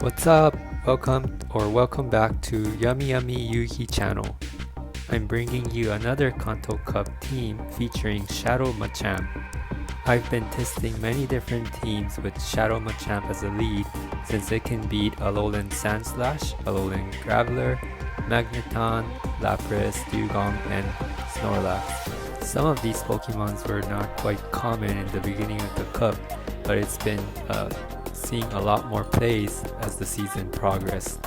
What's up? Welcome back to Yummy Yummy Yugi channel. I'm bringing you another Kanto Cup team featuring Shadow Machamp. I've been testing many different teams with Shadow Machamp as a lead since it can beat Alolan Sandslash, Alolan Graveler, Magneton, Lapras, Dugong, and Snorlax. Some of these Pokemons were not quite common in the beginning of the Cup, but it's been seeing a lot more plays as the season progressed.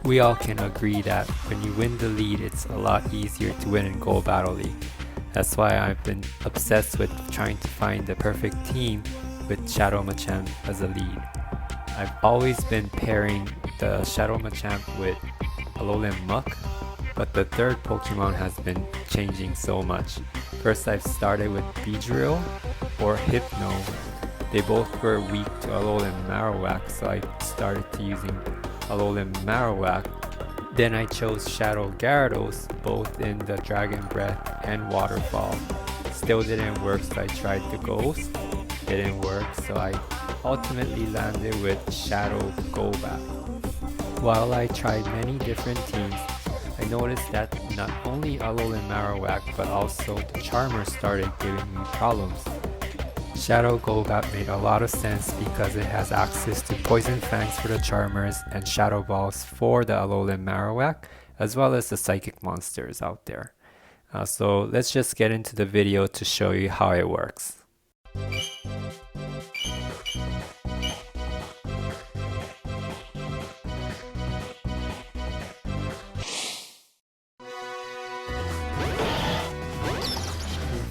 We all can agree that when you win the lead, it's a lot easier to win in Go Battle League. That's why I've been obsessed with trying to find the perfect team with Shadow Machamp as a lead. I've always been pairing the Shadow Machamp with Alolan Muk, but the third Pokemon has been changing so much. First I've started with Beedrill or Hypno. They both were weak to Alolan Marowak, so I started to using Alolan Marowak. Then I chose Shadow Gyarados, both in the Dragon Breath and Waterfall. Still didn't work, so I tried the Ghost. Didn't work, so I ultimately landed with Shadow Golbat. While I tried many different teams, I noticed that not only Alolan Marowak but also the Charmer started giving me problems. Shadow Golbat made a lot of sense because it has access to Poison Fangs for the Charmers and Shadow Balls for the Alolan Marowak, as well as the Psychic monsters out there. So let's just get into the video to show you how it works. We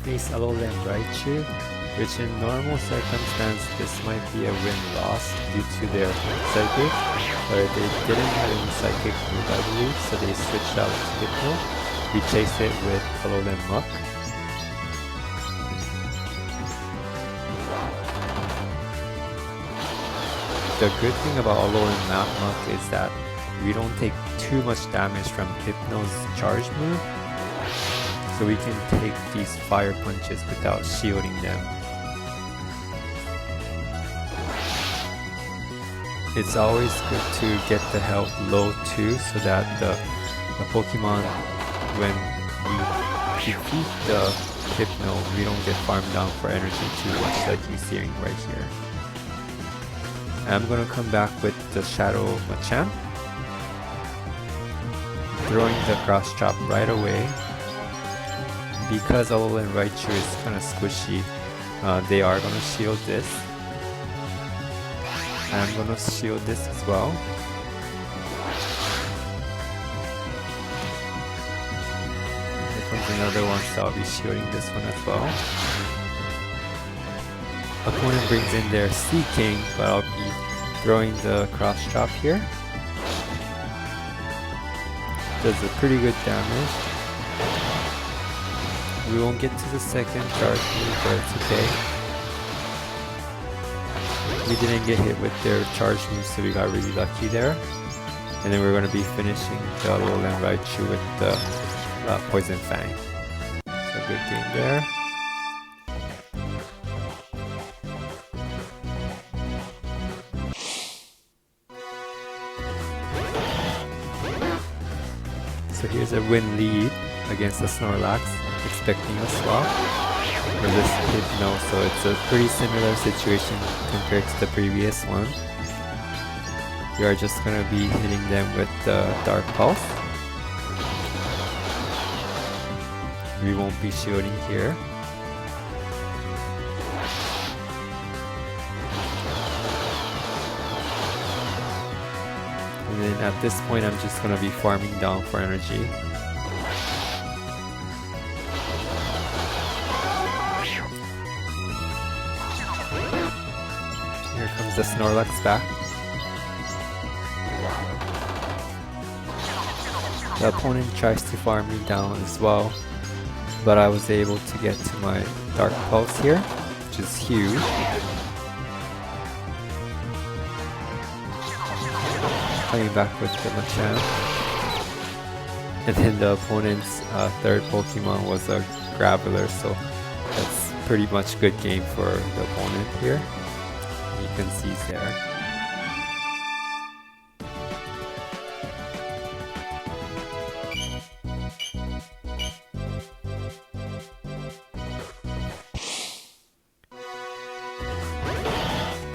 face Alolan Raichu, which in normal circumstance this might be a win-loss due to their Psychic, but they didn't have any Psychic move I believe, so they switched out to Hypno. We chased it with Alolan Muk. The good thing about Alolan Muk is that we don't take too much damage from Hypno's charge move, so we can take these fire punches without shielding them. It's always good to get the health low too, so that the Pokemon, when we defeat the Hypno, we don't get farmed down for energy too much like you're seeing right here. I'm gonna come back with the Shadow Machamp, throwing the Cross Chop right away. Because Alolan Raichu is kinda squishy, they are gonna shield this. I'm gonna shield this as well. Here comes another one, so I'll be shielding this one as well. Opponent brings in their Sea King, but I'll be throwing the Cross Chop here. Does a pretty good damage. We won't get to the second charge move, but it's okay. We didn't get hit with their charge move, so we got really lucky there. And then we're going to be finishing the Alolan Raichu with the Poison Fang. So good game there. So here's a win lead against the Snorlax, expecting a swap for this Hypno, so it's a pretty similar situation compared to the previous one. We are just going to be hitting them with the Dark Pulse. We won't be shielding here. And then at this point I'm just going to be farming down for energy. Here comes the Snorlax back. The opponent tries to farm me down as well, but I was able to get to my Dark Pulse here, which is huge. Coming back with the Machamp. And then the opponent's third Pokemon was a Graveler, so that's pretty much good game for the opponent here. You can see there.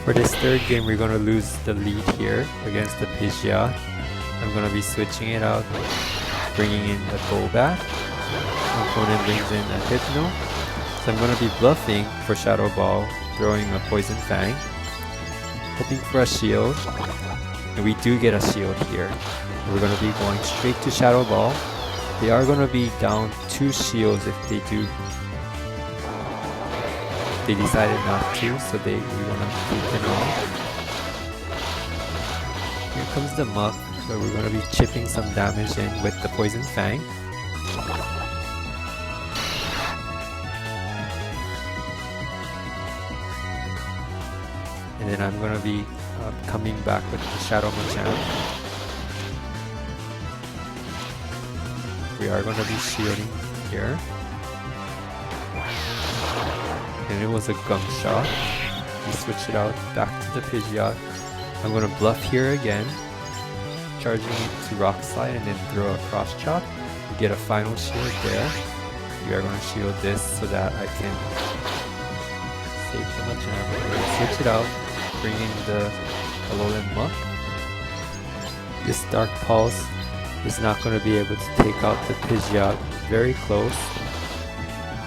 For this third game, we're gonna lose the lead here against the Pidgeot. I'm gonna be switching it out, bringing in the Golbat. Opponent brings in a Hypno. So I'm gonna be bluffing for Shadow Ball, throwing a Poison Fang, hoping for a shield. And we do get a shield here. We're gonna be going straight to Shadow Ball. They are gonna be down 2 shields if they do. They decided not to, so we wanna keep them off. Here comes the Muk, so we're gonna be chipping some damage in with the Poison Fang. And then I'm gonna be coming back with the Shadow Machamp. We are gonna be shielding here. And it was a Gum Shot. We switch it out back to the Pidgeot. I'm gonna bluff here again, charging it to Rock Slide and then throw a Cross Chop. We get a final shield there. We are gonna shield this so that I can save the Machamp. We're gonna switch it out, bring in the Alolan Muk. This Dark Pulse is not going to be able to take out the Pidgeot very close.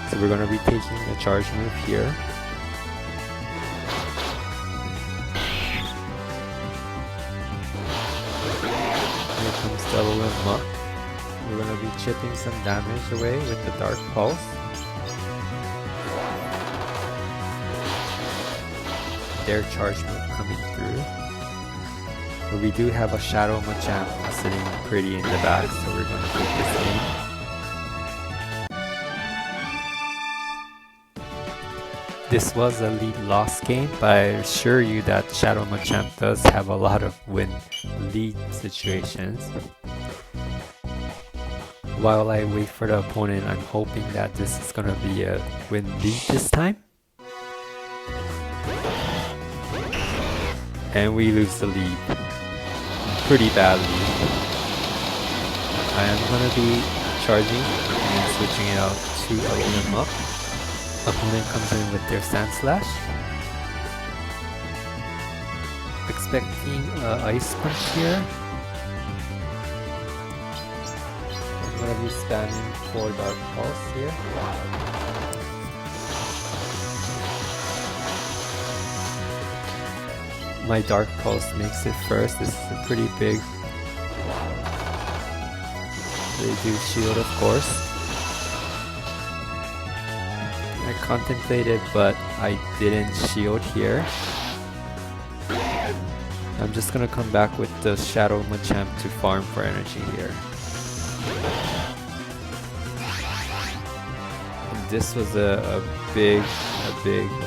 So we're going to be taking a charge move here. Here comes the Alolan Muk. We're going to be chipping some damage away with the Dark Pulse. Their charge move coming through. But we do have a Shadow Machamp sitting pretty in the back, so we're going to take this game. This was a lead-loss game, but I assure you that Shadow Machamp does have a lot of win-lead situations. While I wait for the opponent, I'm hoping that this is going to be a win-lead this time. And we lose the lead pretty badly. I am going to be charging and then switching it out to Alolan Muk. Opponent comes in with their Sand Slash. Expecting Ice Punch here. I'm going to be spamming for Dark Pulse here. My Dark Pulse makes it first. This is a pretty big. They do shield, of course. I contemplated, but I didn't shield here. I'm just gonna come back with the Shadow Machamp to farm for energy here. And this was a big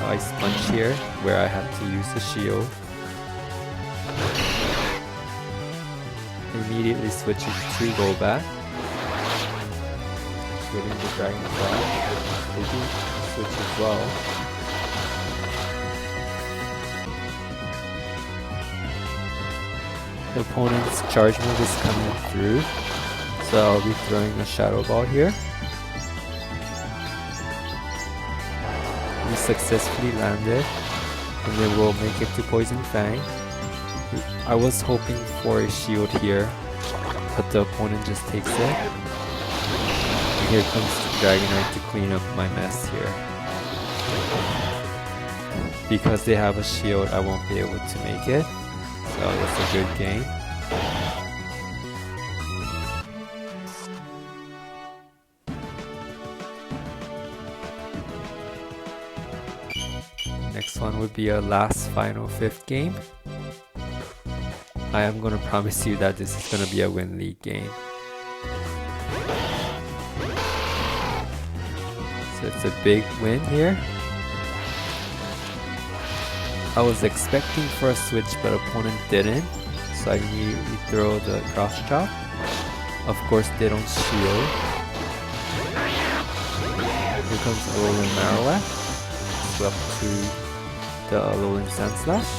Ice Punch here, where I had to use the shield. Immediately switching to Golbat. Shooting the Dragon Claw. They do switch as well. The opponent's charge move is coming through, so I'll be throwing a Shadow Ball here. We successfully landed, and then we'll make it to Poison Fang. I was hoping for a shield here, but the opponent just takes it. And here comes the Dragonite to clean up my mess here. Because they have a shield, I won't be able to make it. So that's a good game. Next one would be our last final 5th game. I am going to promise you that this is going to be a win-lead game. So it's a big win here. I was expecting for a switch, but opponent didn't. So I immediately throw the Cross Chop. Of course, they don't shield. Here comes Alolan Marowak. Swap to the Alolan Sand Slash.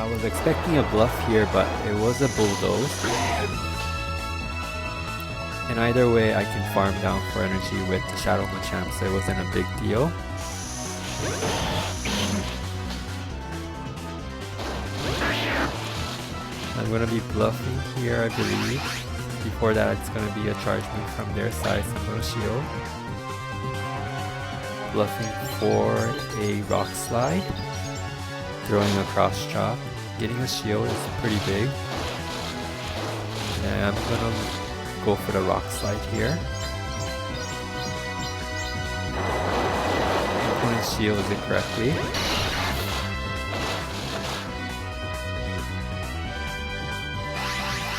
I was expecting a bluff here, but it was a bulldoze. And either way, I can farm down for energy with the Shadow Machamp, so it wasn't a big deal. I'm gonna be bluffing here, I believe. Before that, it's gonna be a charge move from their side, so I'm gonna shield. Bluffing for a rock slide. Throwing a cross chop. Getting a shield is pretty big. And I'm gonna go for the rock slide here. Opponent shields it correctly.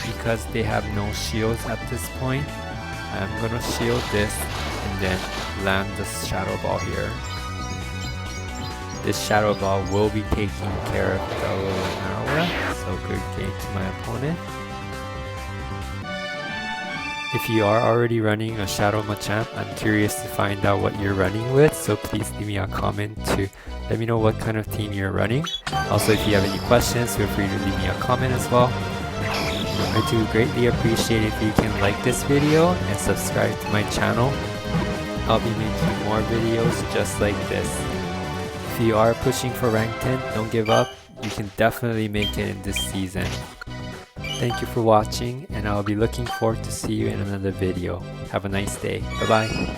Because they have no shields at this point, I'm gonna shield this and then land the Shadow Ball here. This Shadow Ball will be taking care of the Alolan, so good game to my opponent. If you are already running a Shadow Machamp, I'm curious to find out what you're running with, so please leave me a comment to let me know what kind of team you're running. Also, if you have any questions, feel free to leave me a comment as well. I do greatly appreciate if you can like this video and subscribe to my channel. I'll be making more videos just like this. If you are pushing for rank 10, don't give up. You can definitely make it in this season. Thank you for watching, and I'll be looking forward to see you in another video. Have a nice day. Bye bye.